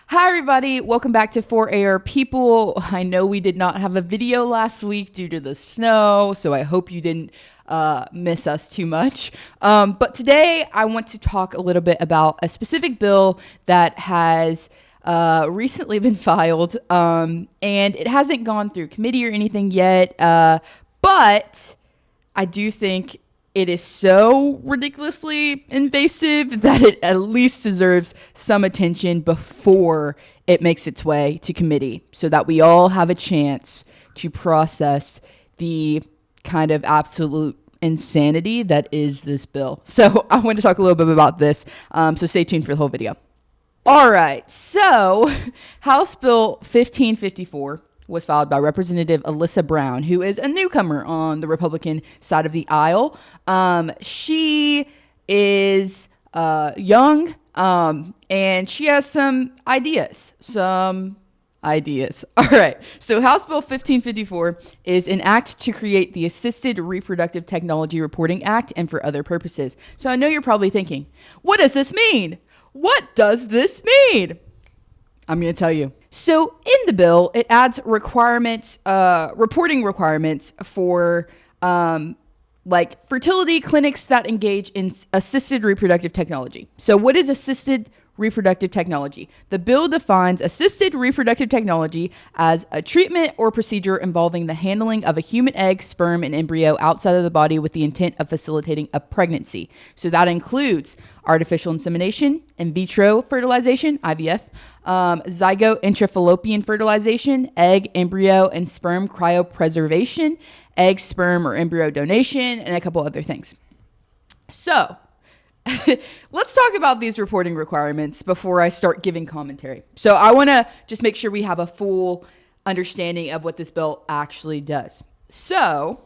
Hi, everybody. Welcome back to 4AR People. I know we did not have a video last week due to the snow, so I hope you didn't miss us too much. But today I want to talk a little bit about a specific bill that has recently been filed, and it hasn't gone through committee or anything yet, but I do think it is so ridiculously invasive that it at least deserves some attention before it makes its way to committee so that we all have a chance to process the kind of absolute insanity that is this bill. So I want to talk a little bit about this. So stay tuned for the whole video. All right. So House Bill 1554 was filed by Representative Alyssa Brown, who is a newcomer on the Republican side of the aisle. She is young, and she has some ideas. All right. So House Bill 1554 is an act to create the Assisted Reproductive Technology Reporting Act and for other purposes. So I know you're probably thinking, what does this mean? What does this mean? I'm going to tell you. So in the bill, it adds requirements, reporting requirements for like fertility clinics that engage in assisted reproductive technology. So what is assisted reproductive technology? The bill defines assisted reproductive technology as a treatment or procedure involving the handling of a human egg, sperm, and embryo outside of the body with the intent of facilitating a pregnancy. So that includes artificial insemination, in vitro fertilization, IVF, zygote intrafallopian fertilization, egg, embryo, and sperm cryopreservation, egg, sperm, or embryo donation, and a couple other things. So let's talk about these reporting requirements before I start giving commentary. So I want to just make sure we have a full understanding of what this bill actually does. So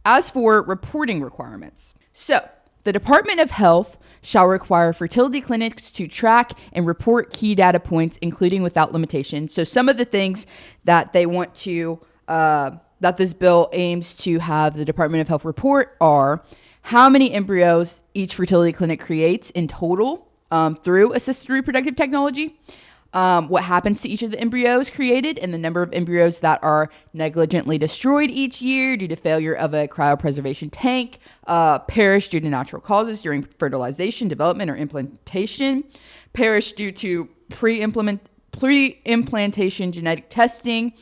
as for reporting requirements, so the Department of Health shall require fertility clinics to track and report key data points, including without limitation. So some of the things that they want to, that this bill aims to have the Department of Health report are how many embryos each fertility clinic creates in total through assisted reproductive technology, what happens to each of the embryos created, and the number of embryos that are negligently destroyed each year due to failure of a cryopreservation tank, perish due to natural causes during fertilization, development, or implantation, perish due to pre-implantation genetic testing,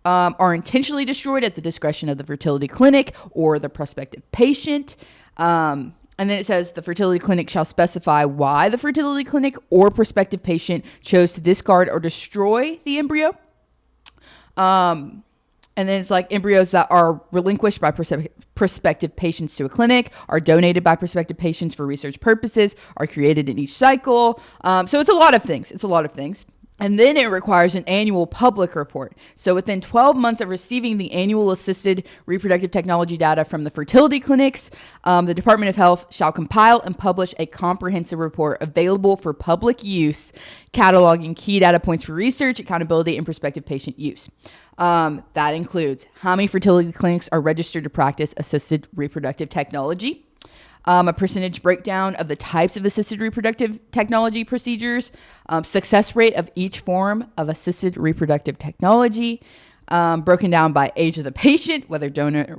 are intentionally destroyed at the discretion of the fertility clinic or the prospective patient. And then it says the fertility clinic shall specify why the fertility clinic or prospective patient chose to discard or destroy the embryo. And then it's like embryos that are relinquished by prospective patients to a clinic, are donated by prospective patients for research purposes, are created in each cycle. So it's a lot of things. And then it requires an annual public report. So within 12 months of receiving the annual assisted reproductive technology data from the fertility clinics, the Department of Health shall compile and publish a comprehensive report available for public use, cataloging key data points for research, accountability, and prospective patient use. That includes how many fertility clinics are registered to practice assisted reproductive technology, a percentage breakdown of the types of assisted reproductive technology procedures, success rate of each form of assisted reproductive technology, broken down by age of the patient, whether donor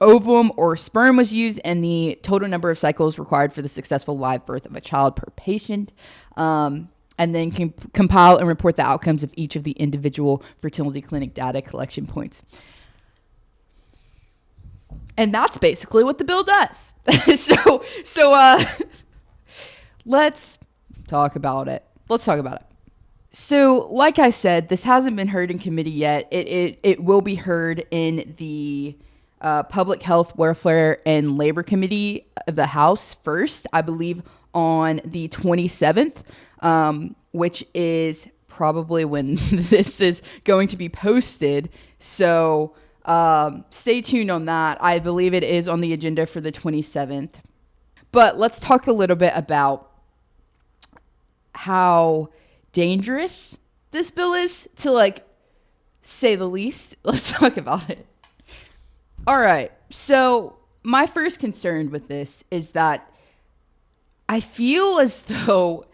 ovum or sperm was used, and the total number of cycles required for the successful live birth of a child per patient. And then compile and report the outcomes of each of the individual fertility clinic data collection points. And that's basically what the bill does. So let's talk about it. So, like I said, this hasn't been heard in committee yet. It will be heard in the Public Health, Welfare, and Labor Committee of the House first, I believe, on the 27th, which is probably when this is going to be posted. So stay tuned on that. I believe it is on the agenda for the 27th. But let's talk a little bit about how dangerous this bill is, to like say the least. Let's talk about it. All right. So my first concern with this is that I feel as though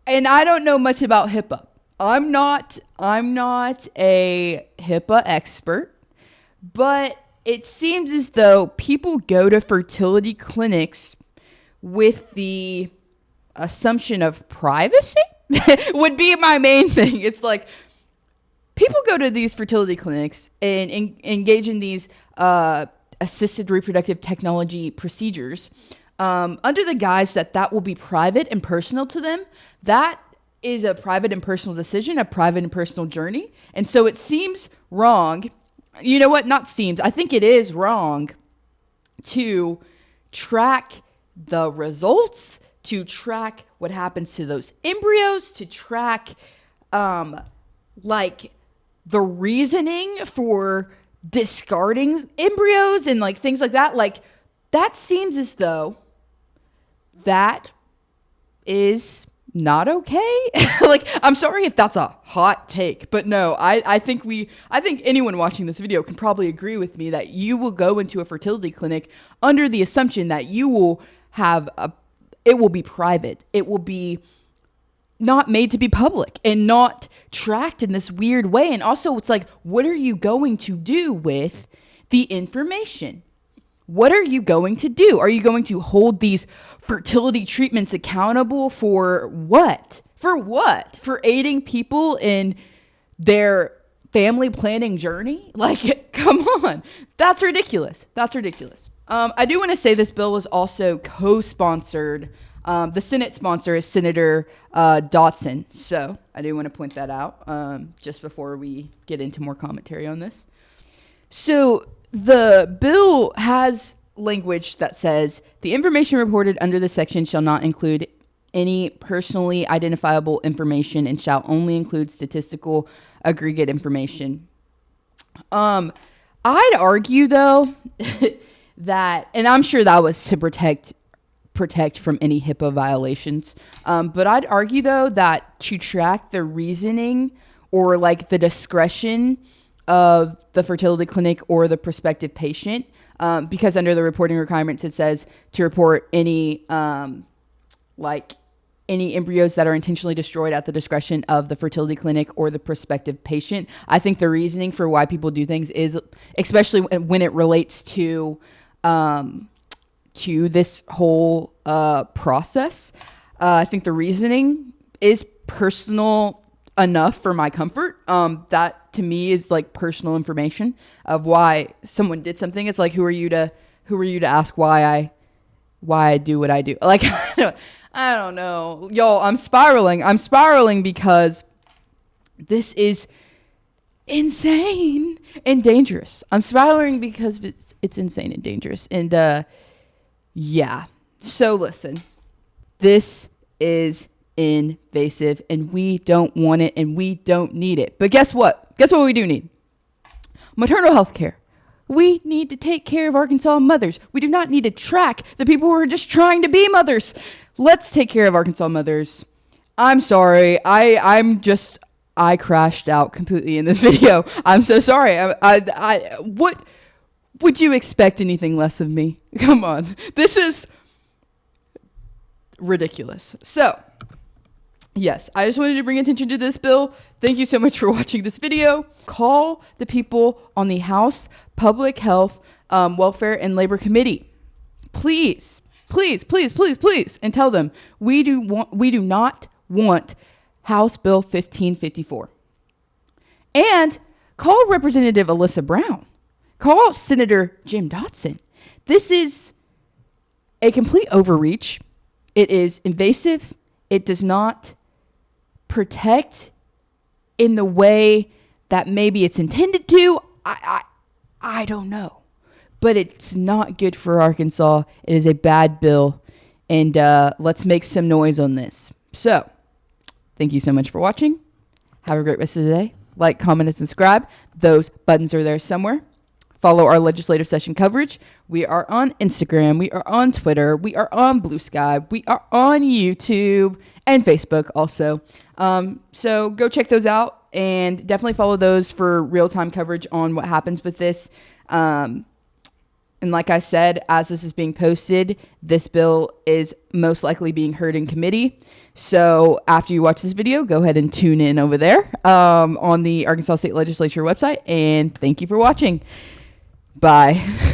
and I don't know much about HIPAA. I'm not a HIPAA expert, but it seems as though people go to fertility clinics with the assumption of privacy would be my main thing. It's like people go to these fertility clinics and engage in these assisted reproductive technology procedures under the guise that that will be private and personal to them. That is a private and personal decision, a private and personal journey. And so it seems wrong. You know what? Not seems. I think it is wrong to track the results, to track what happens to those embryos, to track like the reasoning for discarding embryos and like things like that. Like that seems as though that is not okay. Like, I'm sorry if that's a hot take, but no, I think anyone watching this video can probably agree with me that you will go into a fertility clinic under the assumption that you will have it will be private. It will be not made to be public and not tracked in this weird way. And also it's like, what are you going to do with the information? What are you going to do? Are you going to hold these fertility treatments accountable for what? For what? For aiding people in their family planning journey? Like, come on. That's ridiculous. That's ridiculous. I do want to say this bill was also co-sponsored. The Senate sponsor is Senator Dotson. So I do want to point that out just before we get into more commentary on this. So the bill has language that says the information reported under this section shall not include any personally identifiable information and shall only include statistical aggregate information. I'd argue though that, and I'm sure that was to protect from any HIPAA violations. But I'd argue though that to track the reasoning or like the discretion of the fertility clinic or the prospective patient, because under the reporting requirements, it says to report any embryos that are intentionally destroyed at the discretion of the fertility clinic or the prospective patient. I think the reasoning for why people do things is, especially when it relates to this whole process, I think the reasoning is personal enough for my comfort. That to me is like personal information of why someone did something. It's like, who are you to ask why I do what I do? Like, I don't know, y'all. I'm spiraling because this is insane and dangerous. I'm spiraling because it's insane and dangerous. And yeah. So listen, this is invasive and we don't want it and we don't need it. But guess what? Guess what we do need? Maternal health care. We need to take care of Arkansas mothers. We do not need to track the people who are just trying to be mothers. Let's take care of Arkansas mothers. I'm sorry. I crashed out completely in this video. I'm so sorry. What would you expect anything less of me? Come on. This is ridiculous. So, yes, I just wanted to bring attention to this bill. Thank you so much for watching this video. Call the people on the House Public Health, Welfare, and Labor Committee. Please, and tell them we do not want House Bill 1554. And call Representative Alyssa Brown. Call Senator Jim Dotson. This is a complete overreach. It is invasive. It does not protect in the way that maybe it's intended to. I don't know. But it's not good for Arkansas. It is a bad bill. And let's make some noise on this. So, thank you so much for watching. Have a great rest of the day. Like, comment, and subscribe. Those buttons are there somewhere. Follow our legislative session coverage. We are on Instagram. We are on Twitter. We are on Blue Sky. We are on YouTube and Facebook also. So go check those out and definitely follow those for real-time coverage on what happens with this. And like I said, as this is being posted, this bill is most likely being heard in committee. So after you watch this video, go ahead and tune in over there on the Arkansas State Legislature website. And thank you for watching. Bye.